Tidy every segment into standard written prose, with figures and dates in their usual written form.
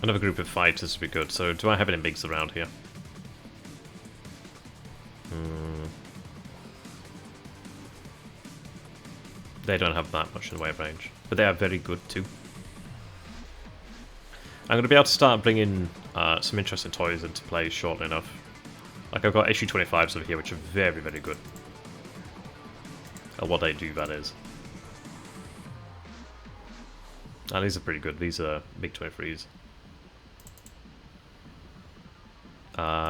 Another group of fighters would be good. So, do I have any MiGs around here? They don't have that much in the way of range. But they are very good too. I'm going to be able to start bringing some interesting toys into play shortly enough. Like I've got SU-25s over here, which are very, very good. Or what they do, that is. And these are pretty good. These are MiG-23s.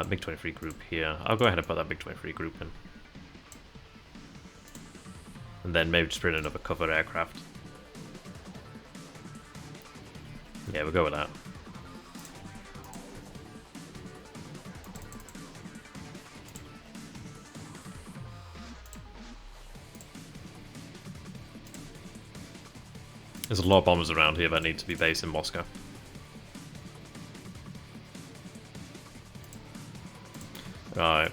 MiG-23 group here. I'll go ahead and put that MiG-23 group in. And then maybe just bring another cover aircraft. Yeah, we'll go with that. There's a lot of bombers around here that need to be based in Moscow. Right.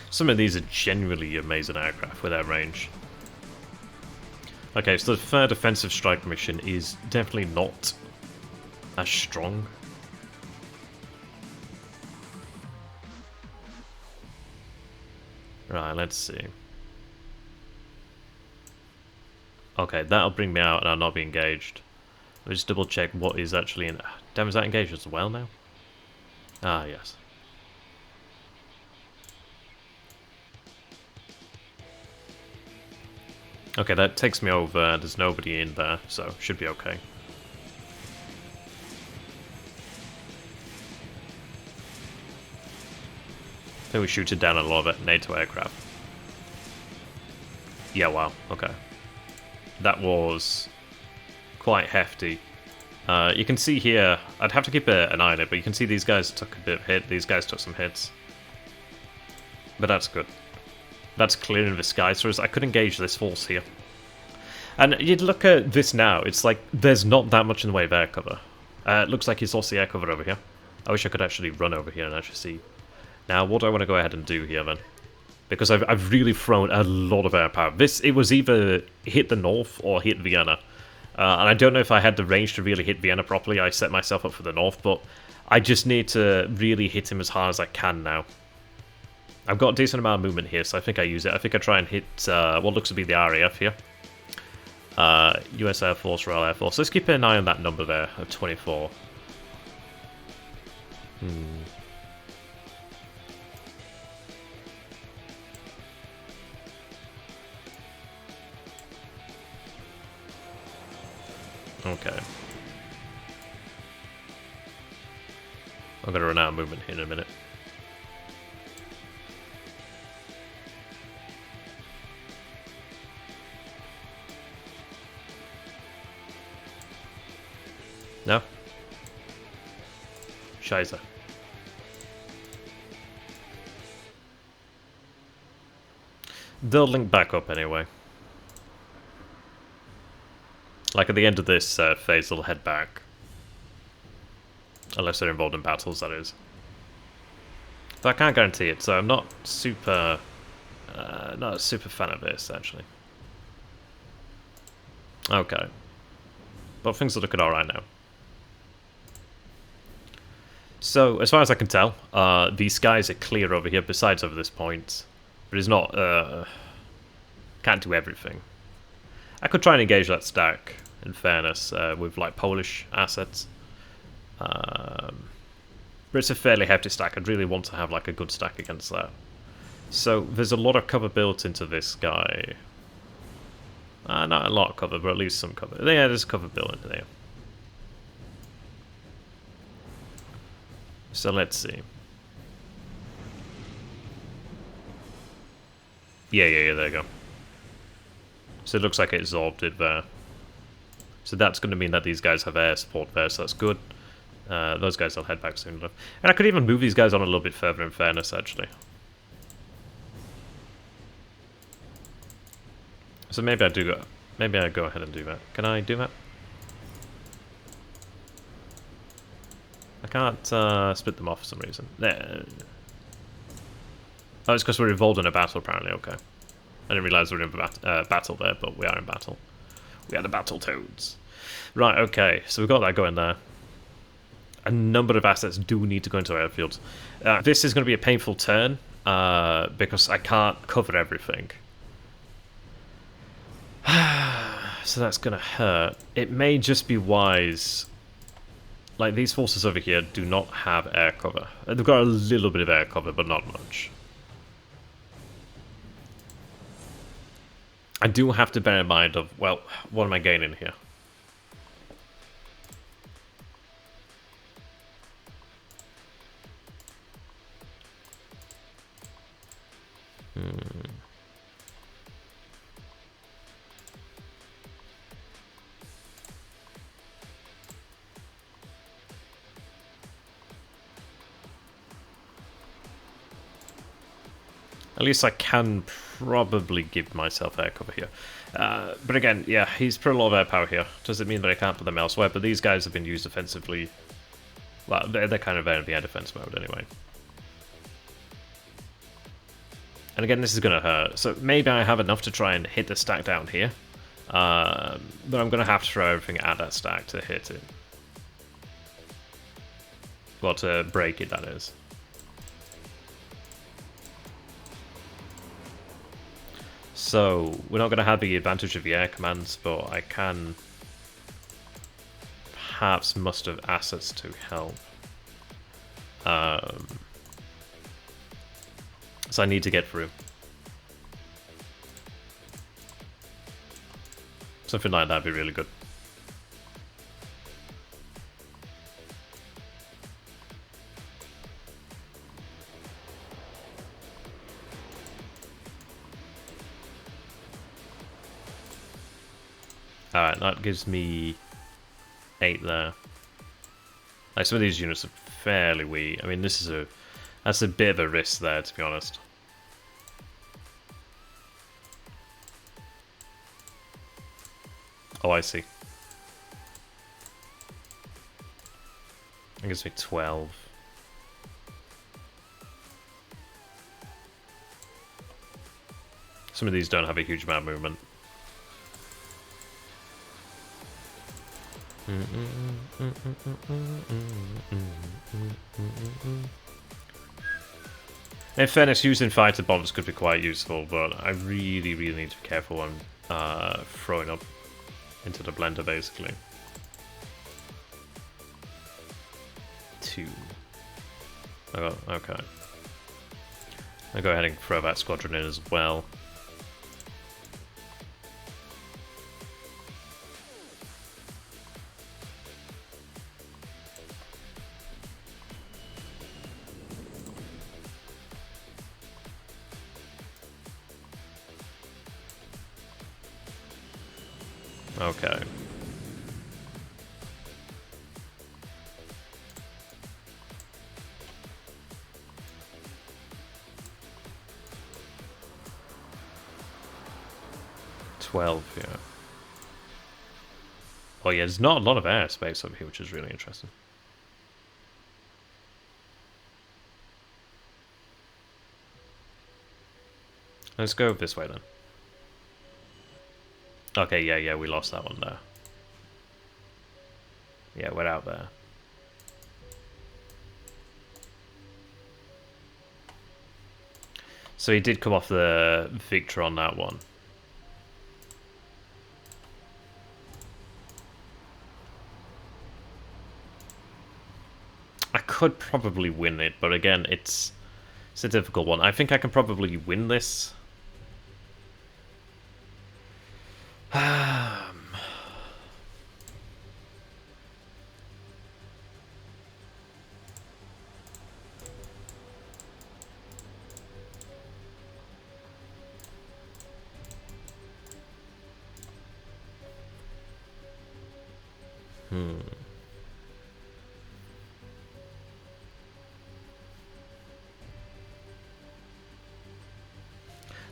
Some of these are genuinely amazing aircraft with their range. Okay, so the third offensive strike mission is definitely not as strong. Right, let's see. Okay, that'll bring me out and I'll not be engaged. Let me just double check what is actually in... Damn, is that engaged as well now? Ah, yes. Okay, that takes me over. There's nobody in there, so should be okay. I think we shooted down a lot of NATO aircraft. Yeah, wow, okay. That was quite hefty. You can see here, I'd have to keep an eye on it, but you can see these guys took a bit of hit, these guys took some hits. But that's good. That's clearing the skies for us. I could engage this force here. And you'd look at this now, it's like there's not that much in the way of air cover. It looks like he's lost the air cover over here. I wish I could actually run over here and actually see. Now, what do I want to go ahead and do here then? Because I've really thrown a lot of air power. It was either hit the north or hit Vienna. And I don't know if I had the range to really hit Vienna properly. I set myself up for the north, but I just need to really hit him as hard as I can now. I've got a decent amount of movement here, so I think I use it. I think I try and hit what looks to be the RAF here. US Air Force, Royal Air Force. Let's keep an eye on that number there of 24. Okay. I'm going to run out of movement here in a minute. No? Scheiße. They'll link back up anyway. Like at the end of this phase, they'll head back. Unless they're involved in battles, that is. But I can't guarantee it, so I'm not super fan of this, actually. Okay. But things are looking alright now. So, as far as I can tell, these skies are clear over here, besides over this point. But it's not, can't do everything. I could try and engage that stack, in fairness, with, like, Polish assets. But it's a fairly hefty stack. I'd really want to have, like, a good stack against that. So, there's a lot of cover built into this guy. Not a lot of cover, but at least some cover. Yeah, there's cover built into there. So let's see. Yeah, there you go. So it looks like it absorbed it there. So that's going to mean that these guys have air support there, so that's good. Those guys will head back soon enough. And I could even move these guys on a little bit further in fairness, actually. So maybe I go ahead and do that. Can I do that? I can't split them off for some reason. There. Oh, it's because we're involved in a battle, apparently. Okay. I didn't realise we were in battle there, but we are in battle. We are the battle toads. Right, okay. So we've got that going there. A number of assets do need to go into airfields. This is going to be a painful turn, because I can't cover everything. So that's going to hurt. It may just be wise... Like, these forces over here do not have air cover. They've got a little bit of air cover, but not much. I do have to bear in mind of, well, what am I gaining here? At least I can probably give myself air cover here. But again, yeah, he's put a lot of air power here. Does it mean that I can't put them elsewhere? But these guys have been used offensively. Well, they're kind of in air defense mode anyway. And again, this is going to hurt. So maybe I have enough to try and hit the stack down here. But I'm going to have to throw everything at that stack to hit it. Well, to break it, that is. So, we're not going to have the advantage of the air commands, but I can perhaps muster assets to help. So I need to get through. Something like that would be really good. Alright, that gives me 8 there. Like, some of these units are fairly weak. I mean, that's a bit of a risk there, to be honest. Oh, I see. That gives me 12. Some of these don't have a huge amount of movement. In fairness, using fighter bombs could be quite useful, but I really, really need to be careful when throwing up into the blender, basically. 2. Oh, okay. I'll go ahead and throw that squadron in as well. Okay. Yeah. Oh yeah, there's not a lot of airspace over here, which is really interesting. Let's go this way then. Okay, yeah, we lost that one there. Yeah, we're out there. So he did come off the victor on that one. I could probably win it, but again, it's a difficult one. I think I can probably win this.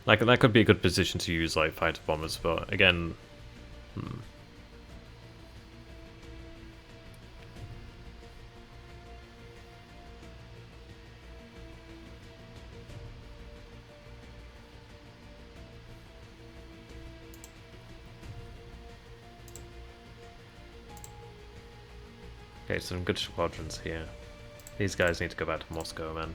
Like, that could be a good position to use, like, fighter bombers, but again... Okay, some good squadrons here. These guys need to go back to Moscow, man.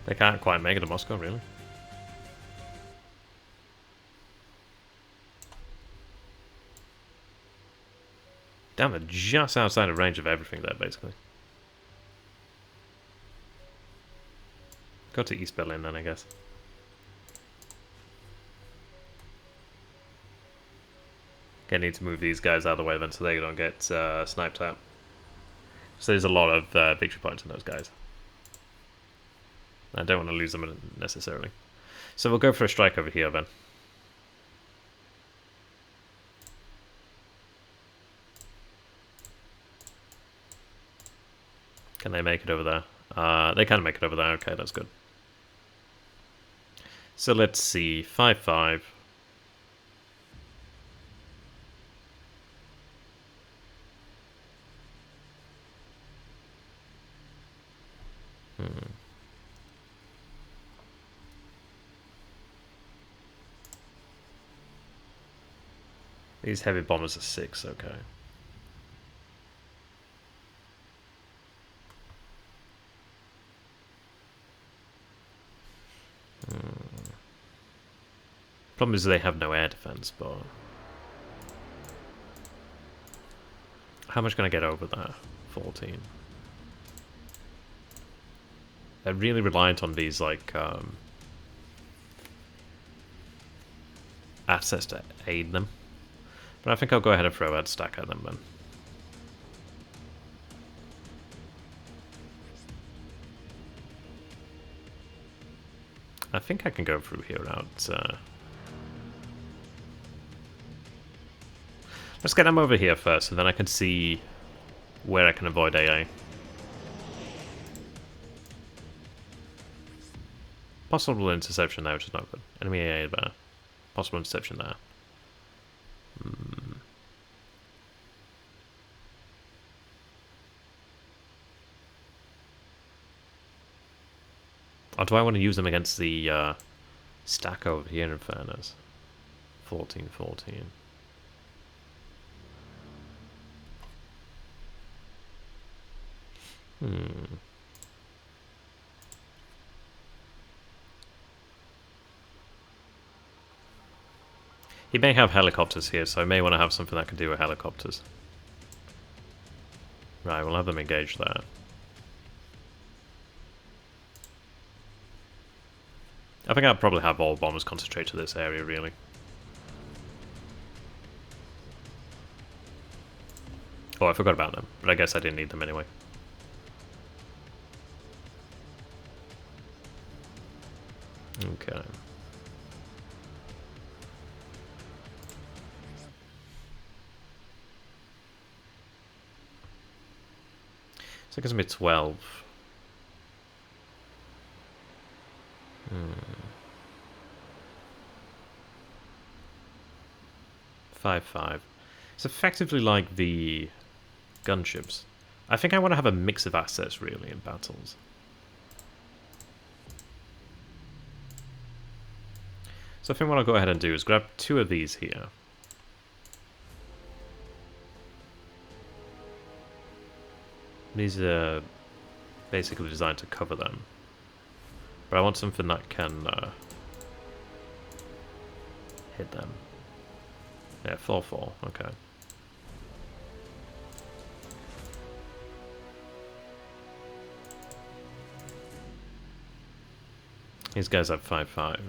They can't quite make it to Moscow, really. Damn, they're just outside of range of everything there, basically. Go to East Berlin then, I guess. Okay, need to move these guys out of the way then so they don't get sniped out. So there's a lot of victory points in those guys. I don't want to lose them necessarily. So we'll go for a strike over here then. Can they make it over there? They can make it over there. Okay, that's good. So let's see. 5-5. These heavy bombers are 6, okay. Problem is they have no air defense, but... How much can I get over there? 14. They're really reliant on these, like, assets to aid them. But I think I'll go ahead and throw a stack at them then. I think I can go through here without... Let's get them over here first, and then I can see where I can avoid AA. Possible interception there, which is not good. Enemy AA there. Possible interception there. Or do I want to use them against the stack over here in fairness? 14-14. He may have helicopters here, so I may want to have something that can do with helicopters. Right, we'll have them engage there. I think I'll probably have all bombers concentrate to this area, really. Oh, I forgot about them, but I guess I didn't need them anyway. Okay. So it gives me 12. 5-5. It's effectively like the gunships. I think I want to have a mix of assets, really, in battles. So I think what I'll go ahead and do is grab 2 of these here. These are basically designed to cover them. But I want something that can hit them. Yeah, 4-4, okay. These guys have 5-5.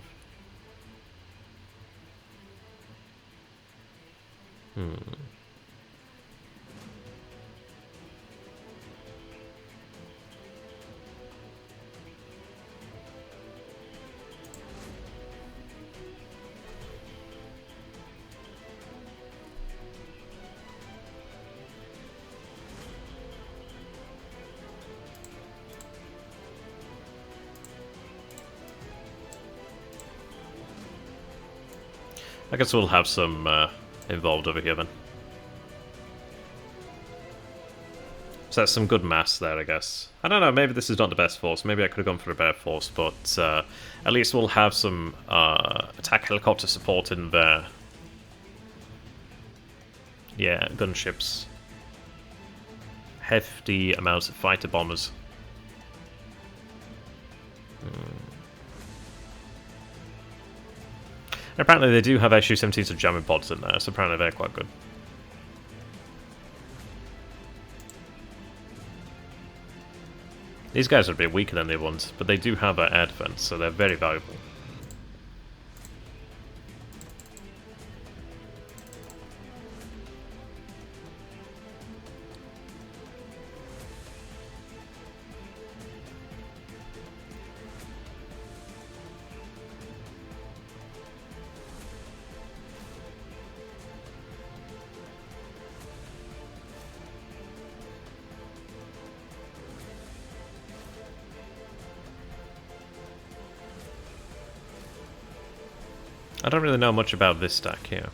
I guess we'll have some involved over here then. So that's some good mass there, I guess. I don't know, maybe this is not the best force. Maybe I could have gone for a better force, but at least we'll have some attack helicopter support in there. Yeah, gunships. Hefty amounts of fighter bombers. Apparently they do have Su-17s and jamming pods in there, so apparently they're quite good. These guys are a bit weaker than the other ones, but they do have an air defense, so they're very valuable. I don't really know much about this stack here.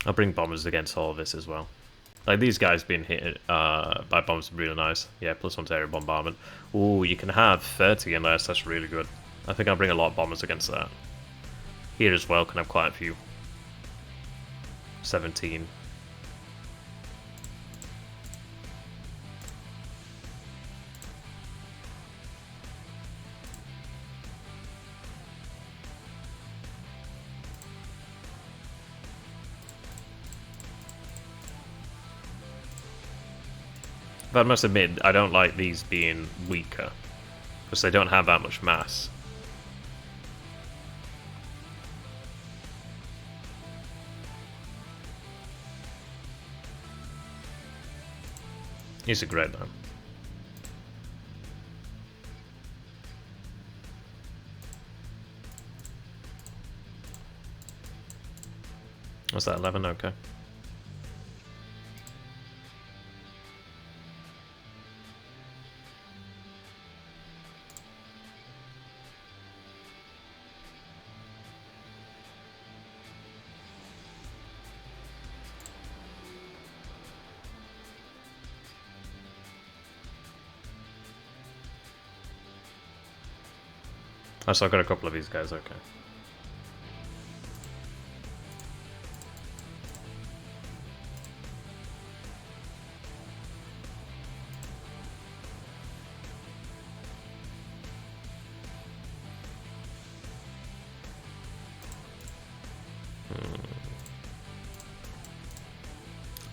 I'll bring bombers against all of this as well. Like, these guys being hit by bombs are really nice. Yeah, +1 to area bombardment. Ooh, you can have 30 in there, so that's really good. I think I'll bring a lot of bombers against that. Here as well can have quite a few. 17. But I must admit, I don't like these being weaker, because they don't have that much mass. These are great though. What's that, 11? Okay. Oh, so I've got a couple of these guys, okay.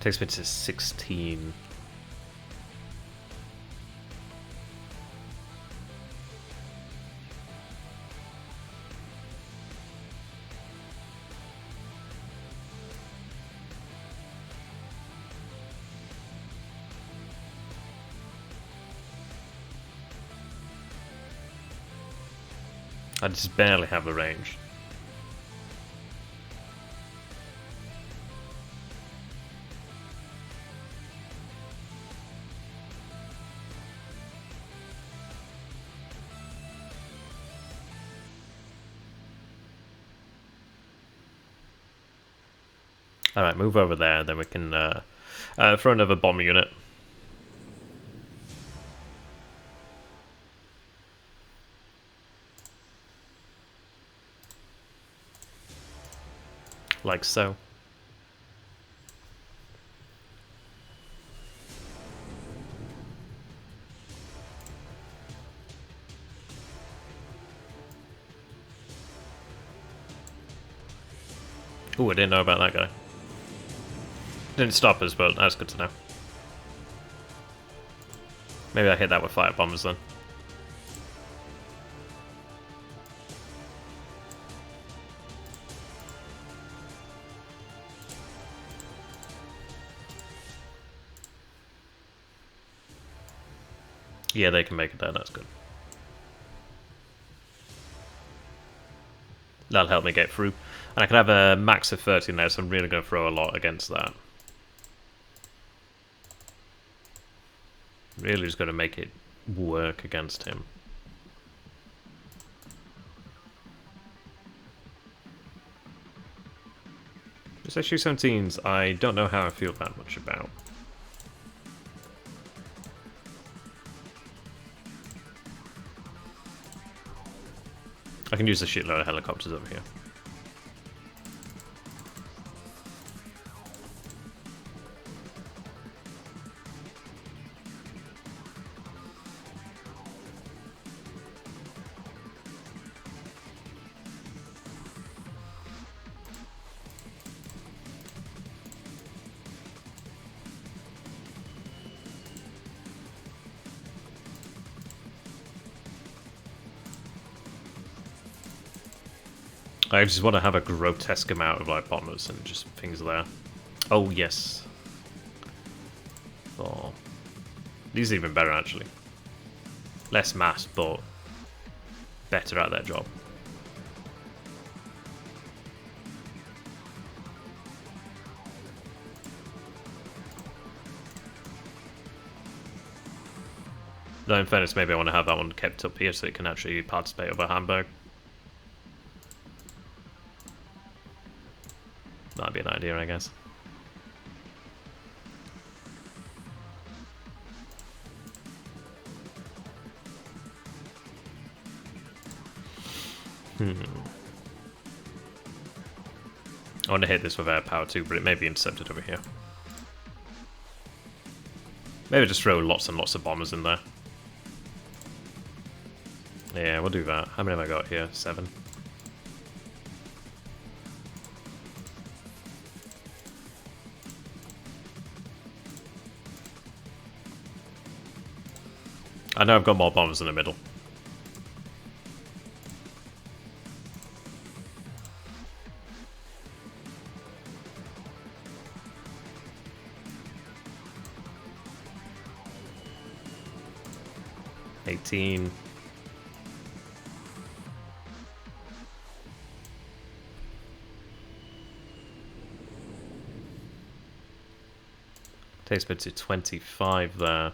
Takes me to 16. I just barely have the range. Alright, move over there, then we can throw another bomber unit. Like so. Oh, I didn't know about that guy. Didn't stop us, but that's good to know. Maybe I hit that with fire bombers then. Yeah, they can make it there, that's good. That'll help me get through. And I can have a max of 30 now, so I'm really going to throw a lot against that. Really just going to make it work against him. This SU-17s, I don't know how I feel that much about. I can use a shitload of helicopters over here. I just want to have a grotesque amount of like bombers and just things there. Oh yes. Oh, these are even better actually. Less mass, but better at their job. Though in fairness, maybe I want to have that one kept up here so it can actually participate over Hamburg. That'd be an idea, I guess. I want to hit this with air power too, but it may be intercepted over here. Maybe just throw lots and lots of bombers in there. Yeah, we'll do that. How many have I got here? 7. I know I've got more bombers in the middle. $18. Takes me to 25 there.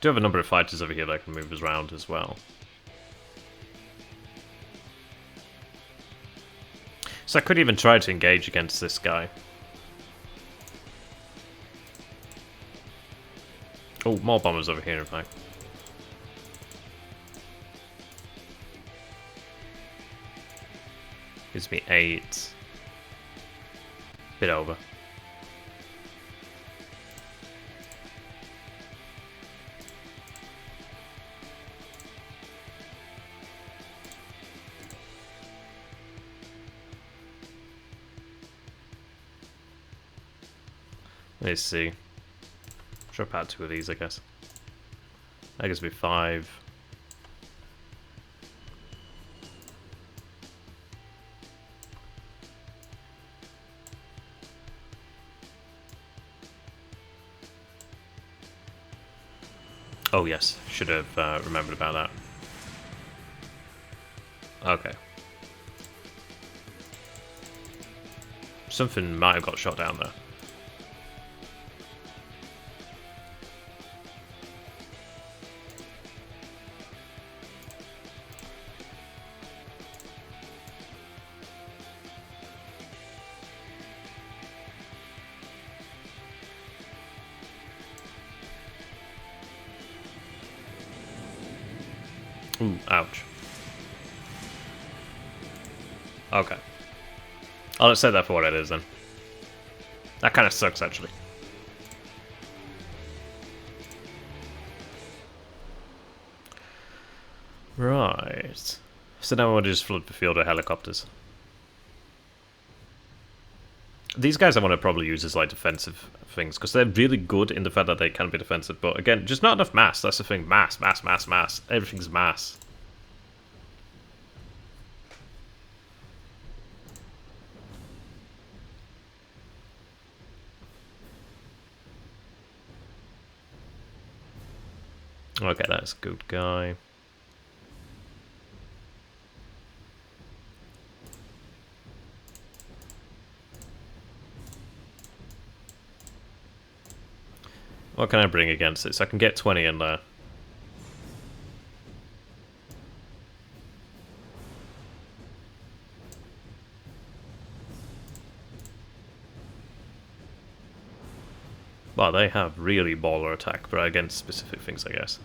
Do have a number of fighters over here that can move us around as well. So I could even try to engage against this guy. Oh, more bombers over here in fact. Gives me 8. Bit over. Let's see. Drop out 2 of these, I guess. That gives me 5. Oh yes, should have remembered about that. Okay. Something might have got shot down there. Ooh, ouch. Okay. I'll just set that for what it is then. That kind of sucks, actually. Right. So now I want to just flood the field with helicopters. These guys I want to probably use as like defensive things, because they're really good in the fact that they can be defensive, but again, just not enough mass. That's the thing. Mass. Everything's mass. Okay, that's a good guy. What can I bring against it? So I can get 20 in there. Well, they have really baller attack, but against specific things, I guess.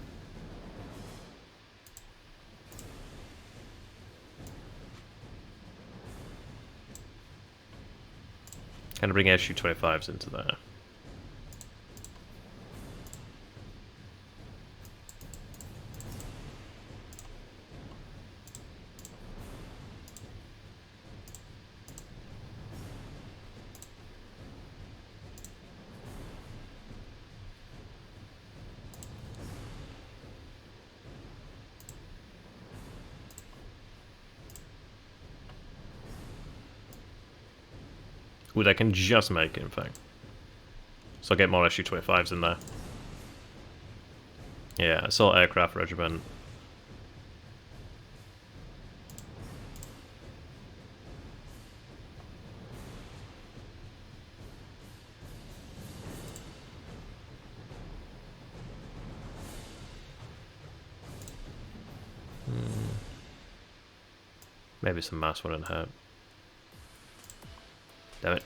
Can I bring SU-25s into there? Ooh, they can just make it, in fact. So I'll get more SU-25s in there. Yeah, Assault Aircraft Regiment. Maybe some mass wouldn't hurt. Damn it.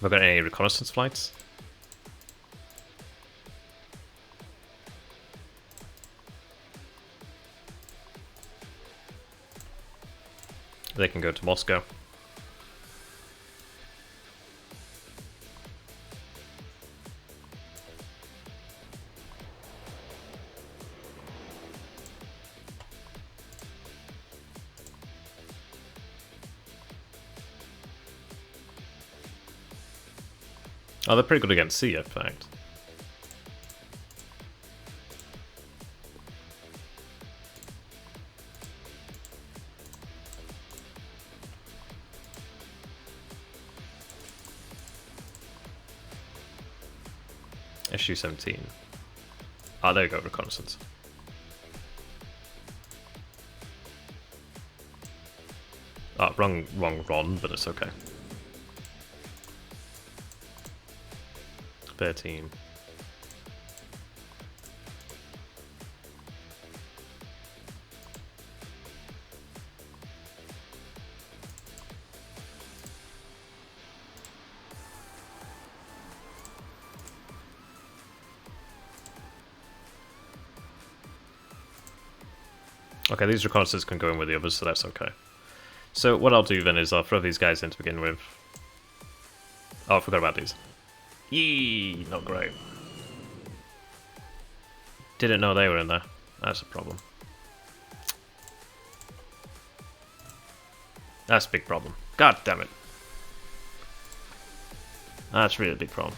Have I got any reconnaissance flights? They can go to Moscow. Oh, they're pretty good against sea, in fact. SU-17. Ah, there you go, reconnaissance. Ah, wrong Ron, but it's okay. 13. Okay, these reconnaissance can go in with the others, so that's okay. So what I'll do then is I'll throw these guys in to begin with. Oh, I forgot about these. Yee, not great. Didn't know they were in there. That's a problem. That's a big problem. God damn it. That's really a big problem.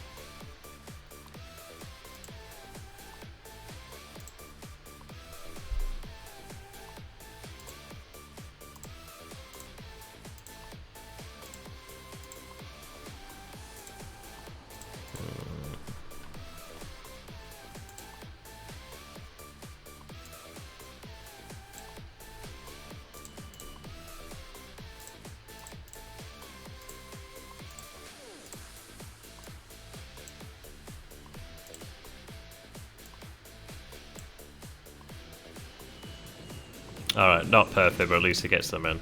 Alright, not perfect, but at least it gets them in.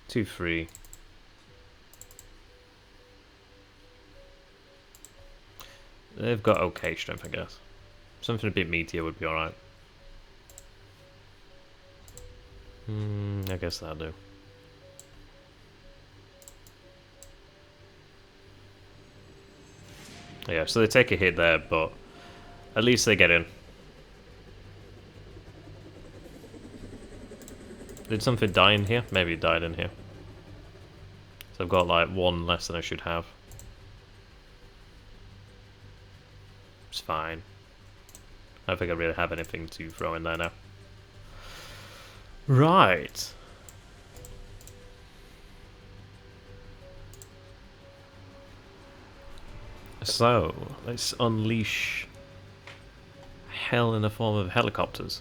2-3. They've got okay strength, I guess. Something a bit meatier would be alright. I guess that'll do. Yeah, so they take a hit there, but at least they get in. Did something die in here? Maybe it died in here. So I've got like one less than I should have. It's fine. I don't think I really have anything to throw in there now. Right. So, let's unleash hell in the form of helicopters.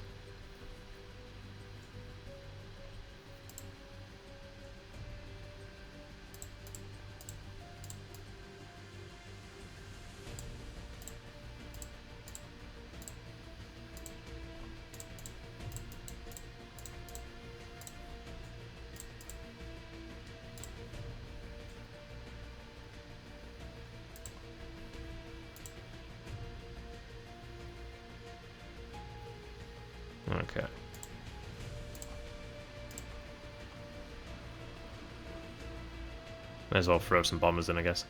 Okay. May as well throw some bombers in, I guess.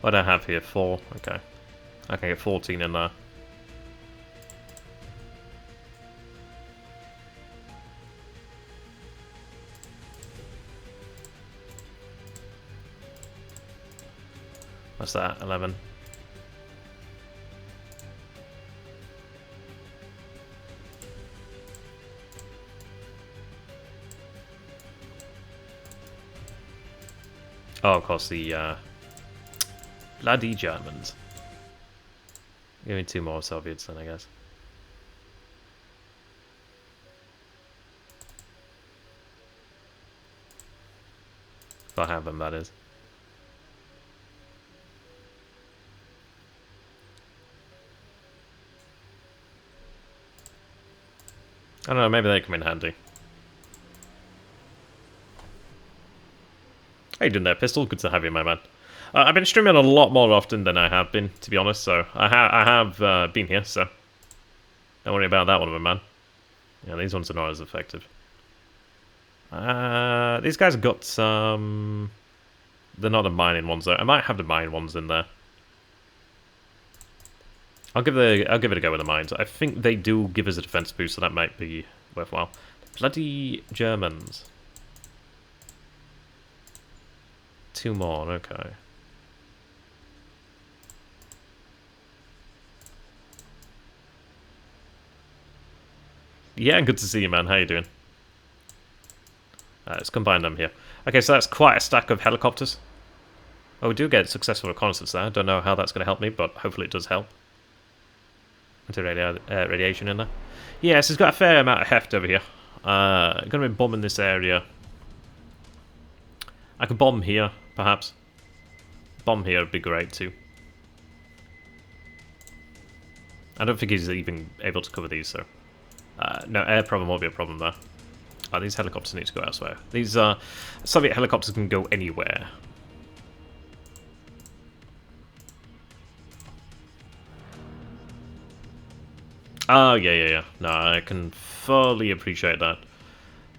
What do I have here? 4. Okay. I can get 14 in there. What's that? 11. Oh, of course, the bloody Germans. Give me 2 more Soviets then, I guess. If I have them, that is. I don't know, maybe they come in handy. How you doing there, Pistol? Good to have you, my man. I've been streaming a lot more often than I have been, to be honest, so I have been here, so don't worry about that one, my man. Yeah, these ones are not as effective. These guys have got some... They're not the mining ones, though. I might have the mine ones in there. I'll give it a go with the mines. I think they do give us a defense boost, so that might be worthwhile. Bloody Germans. 2 more, okay. Yeah, good to see you, man. How you doing? Let's combine them here. Okay, so that's quite a stack of helicopters. Oh, we do get successful reconnaissance there. Don't know how that's going to help me, but hopefully it does help. Anti-radiation in there. Yes, it's got a fair amount of heft over here. Going to be bombing this area. I could bomb here, perhaps. Bomb here would be great too. I don't think he's even able to cover these, so... no, air problem won't be a problem there. These helicopters need to go elsewhere. These Soviet helicopters can go anywhere. Oh, yeah. No, I can fully appreciate that.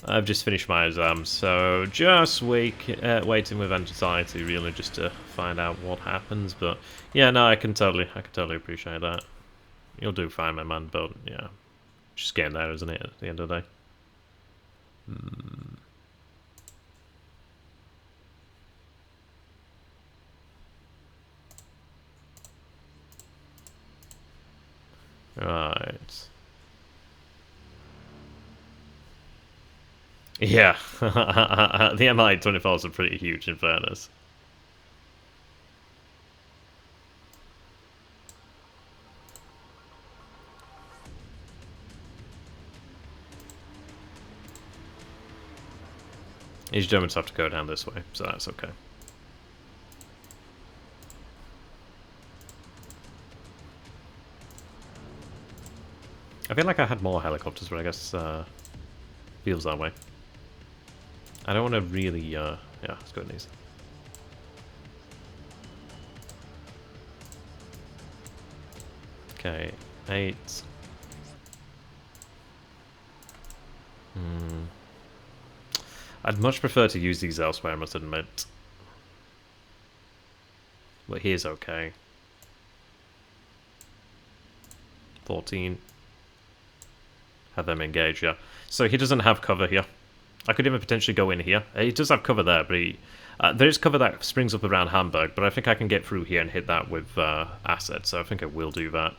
I've just finished my exam, so just waiting with anxiety, really, just to find out what happens. But yeah, no, I can totally appreciate that. You'll do fine, my man. But yeah, just getting there, isn't it? At the end of the day. Right. Yeah, the MI-24s are pretty huge, in fairness. These Germans have to go down this way, so that's okay. I feel like I had more helicopters, but I guess feels that way. I don't want to really, yeah, let's go with these. Okay, 8. I'd much prefer to use these elsewhere, I must admit. But here's okay. 14. Have them engage, yeah. So he doesn't have cover here. I could even potentially go in here. He does have cover there, but there is cover that springs up around Hamburg, but I think I can get through here and hit that with assets, so I think I will do that.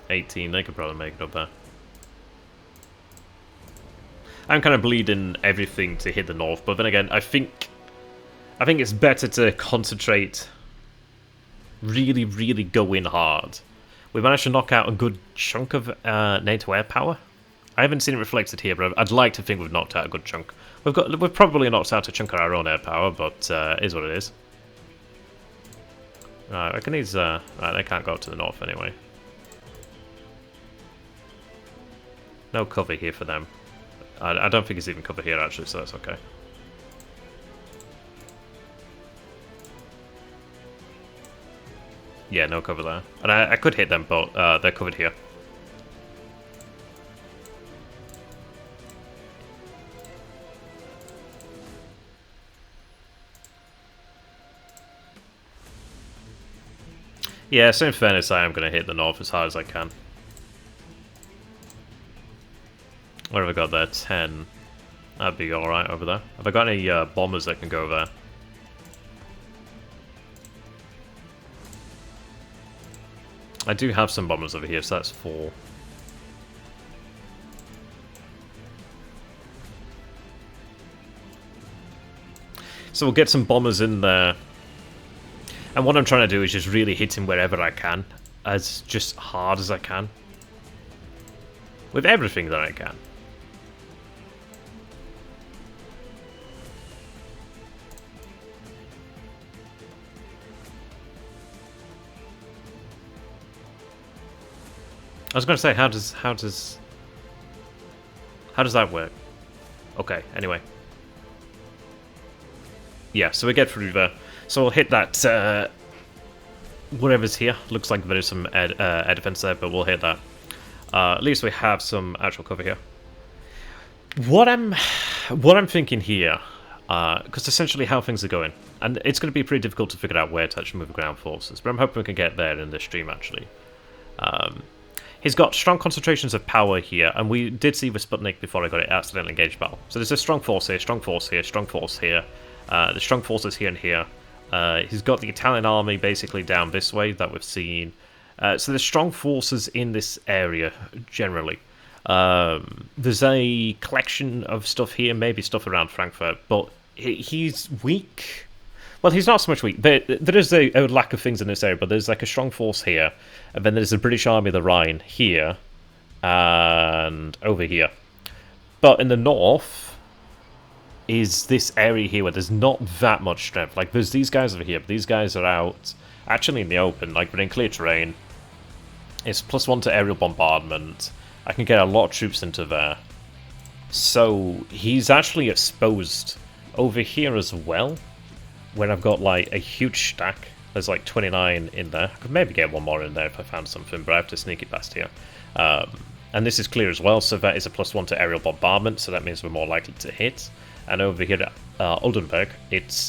They could probably make it up there. I'm kind of bleeding everything to hit the north, but then again, I think it's better to concentrate, really, really go in hard. We managed to knock out a good chunk of NATO air power. I haven't seen it reflected here, but I'd like to think we've knocked out a good chunk. We've probably knocked out a chunk of our own air power, but it is what it is. Right, I reckon these. Right, they can't go up to the north anyway. No cover here for them. I don't think it's even cover here, actually, so that's okay. Yeah, no cover there. And I could hit them, but they're covered here. Yeah, so in fairness, I am going to hit the north as hard as I can. What have I got there? 10. That'd be alright over there. Have I got any bombers that can go there? I do have some bombers over here, so that's 4. So we'll get some bombers in there. And what I'm trying to do is just really hit him wherever I can. As just hard as I can. With everything that I can. I was going to say, how does that work? Okay, anyway. Yeah, so we get through there. So we'll hit that, whatever's here. Looks like there is some air defense there, but we'll hit that. At least we have some actual cover here. What I'm thinking here, because essentially how things are going, and it's going to be pretty difficult to figure out where to actually move ground forces, but I'm hoping we can get there in this stream, actually. He's got strong concentrations of power here, and we did see with Sputnik before I got it accidentally engaged battle. So there's a strong force here, strong force here, strong force here. The strong forces here and here. He's got the Italian army basically down this way that we've seen. So there's strong forces in this area, generally. There's a collection of stuff here, maybe stuff around Frankfurt, but he's weak. Well, he's not so much weak. There is a lack of things in this area, but there's like a strong force here, and then there's the British Army of the Rhine here, and over here. But in the north is this area here where there's not that much strength. Like, there's these guys over here, but these guys are out, actually in the open, like, we're in clear terrain. It's +1 to aerial bombardment. I can get a lot of troops into there. So, he's actually exposed over here as well, where I've got, like, a huge stack. There's, like, 29 in there. I could maybe get one more in there if I found something, but I have to sneak it past here. And this is clear as well, so that is a +1 to aerial bombardment, so that means we're more likely to hit. And over here at Oldenburg, it's